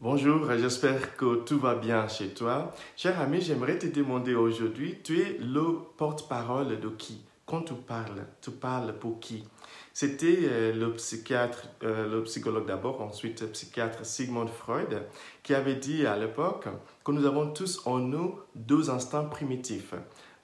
Bonjour, j'espère que tout va bien chez toi. Cher ami, j'aimerais te demander aujourd'hui, tu es le porte-parole de qui? Quand tu parles pour qui? C'était le psychiatre, le psychologue d'abord, ensuite le psychiatre Sigmund Freud, qui avait dit à l'époque que nous avons tous en nous deux instincts primitifs,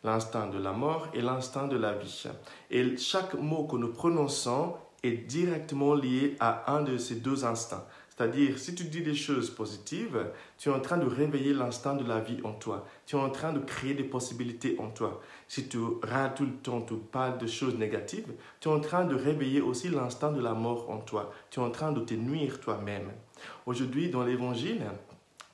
l'instinct de la mort et l'instinct de la vie. Et chaque mot que nous prononçons est directement lié à un de ces deux instincts. C'est-à-dire, si tu dis des choses positives, tu es en train de réveiller l'instinct de la vie en toi. Tu es en train de créer des possibilités en toi. Si tu râles tout le temps, tu parles de choses négatives, tu es en train de réveiller aussi l'instinct de la mort en toi. Tu es en train de te nuire toi-même. Aujourd'hui, dans l'Évangile,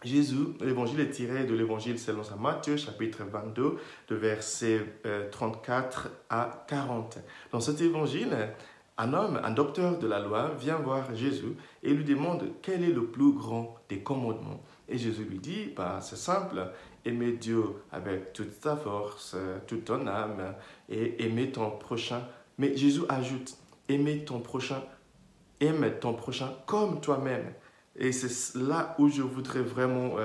l'évangile est tiré de l'évangile selon saint Matthieu, chapitre 22, de versets 34 à 40. Dans cet évangile, un homme, un docteur de la loi, vient voir Jésus et lui demande quel est le plus grand des commandements. Et Jésus lui dit, c'est simple, aimer Dieu avec toute ta force, toute ton âme et aimer ton prochain. Mais Jésus ajoute, aime ton prochain comme toi-même. Et c'est là où je voudrais vraiment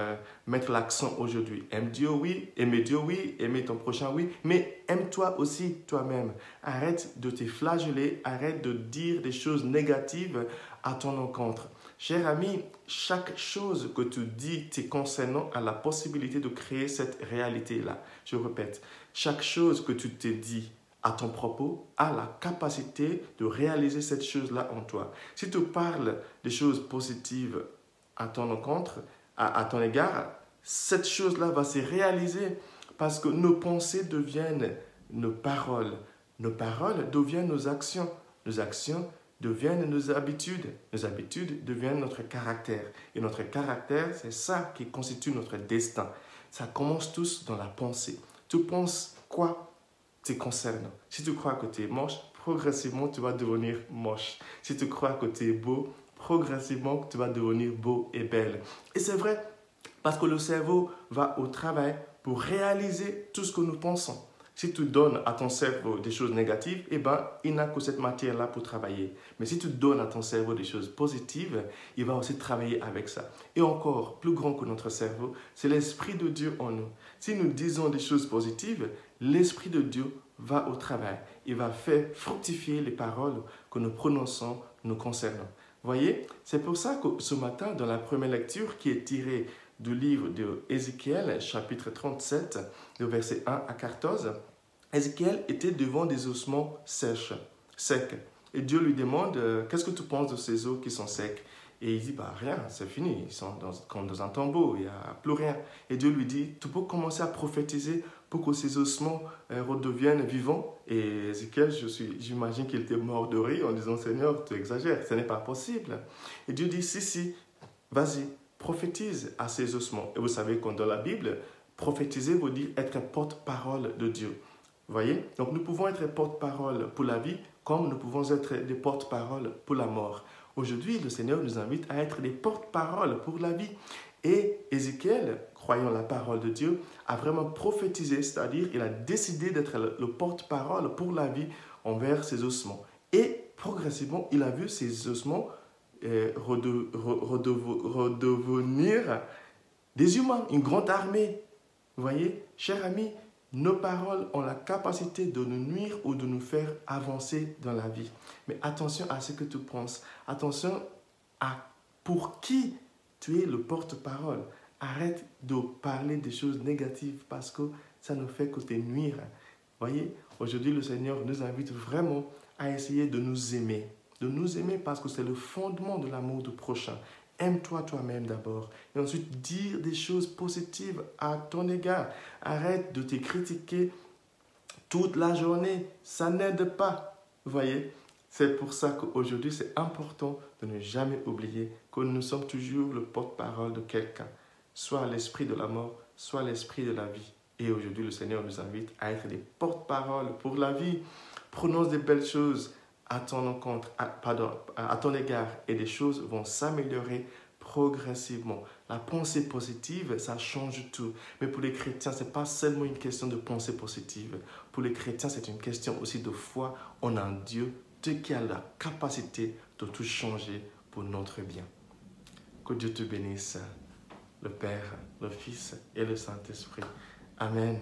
mettre l'accent aujourd'hui. Aime Dieu, oui. Aimer Dieu, oui. Aimer ton prochain, oui. Mais aime-toi aussi toi-même. Arrête de te flageller. Arrête de dire des choses négatives à ton encontre. Cher ami, chaque chose que tu dis te concernant a la possibilité de créer cette réalité-là. Je répète, chaque chose que tu te dis à ton propos a la capacité de réaliser cette chose-là en toi. Si tu parles des choses positives à ton encontre, à ton égard, cette chose-là va se réaliser parce que nos pensées deviennent nos paroles. Nos paroles deviennent nos actions. Nos actions deviennent nos habitudes. Nos habitudes deviennent notre caractère. Et notre caractère, c'est ça qui constitue notre destin. Ça commence tous dans la pensée. Tu penses quoi te concernant? Si tu crois que tu es moche, progressivement tu vas devenir moche. Si tu crois que tu es beau, progressivement tu vas devenir beau et belle. Et c'est vrai, parce que le cerveau va au travail pour réaliser tout ce que nous pensons. Si tu donnes à ton cerveau des choses négatives, il n'a que cette matière-là pour travailler. Mais si tu donnes à ton cerveau des choses positives, il va aussi travailler avec ça. Et encore, plus grand que notre cerveau, c'est l'Esprit de Dieu en nous. Si nous disons des choses positives, l'Esprit de Dieu va au travail. Il va faire fructifier les paroles que nous prononçons nous concernant. Voyez, c'est pour ça que ce matin, dans la première lecture qui est tirée du livre de Ézéchiel, chapitre 37, de versets 1 à 14, Ézéchiel était devant des ossements secs. Et Dieu lui demande, qu'est-ce que tu penses de ces os qui sont secs? Et il dit, rien, c'est fini, ils sont comme dans un tombeau, il n'y a plus rien. Et Dieu lui dit, tu peux commencer à prophétiser pour que ces ossements redeviennent vivants. Et Ézéchiel, j'imagine qu'il était mort de rire en disant, Seigneur, tu exagères, ce n'est pas possible. Et Dieu dit, si, vas-y, prophétise à ces ossements. Et vous savez que dans la Bible, prophétiser veut dire être porte-parole de Dieu. Vous voyez? Donc nous pouvons être porte-parole pour la vie, comme nous pouvons être des porte-parole pour la mort. Aujourd'hui, le Seigneur nous invite à être des porte-parole pour la vie. Et Ézéchiel, croyant la parole de Dieu, a vraiment prophétisé, c'est-à-dire il a décidé d'être le porte-parole pour la vie envers ses ossements. Et progressivement, il a vu ces ossements redevenir des humains, une grande armée. Vous voyez, chers amis, nos paroles ont la capacité de nous nuire ou de nous faire avancer dans la vie. Mais attention à ce que tu penses. Attention à pour qui tu es le porte-parole. Arrête de parler des choses négatives parce que ça ne fait que te nuire. Vous voyez, aujourd'hui, le Seigneur nous invite vraiment à essayer de nous aimer. De nous aimer parce que c'est le fondement de l'amour du prochain. Aime-toi toi-même d'abord et ensuite dire des choses positives à ton égard. Arrête de te critiquer toute la journée. Ça n'aide pas. Vous voyez? C'est pour ça qu'aujourd'hui, c'est important de ne jamais oublier que nous sommes toujours le porte-parole de quelqu'un. Soit l'esprit de la mort, soit l'esprit de la vie. Et aujourd'hui, le Seigneur nous invite à être des porte-paroles pour la vie. Prononce des belles choses à ton encontre, à ton égard, et les choses vont s'améliorer progressivement. La pensée positive, ça change tout. Mais pour les chrétiens, ce n'est pas seulement une question de pensée positive. Pour les chrétiens, c'est une question aussi de foi en un Dieu qui a la capacité de tout changer pour notre bien. Que Dieu te bénisse, le Père, le Fils et le Saint-Esprit. Amen.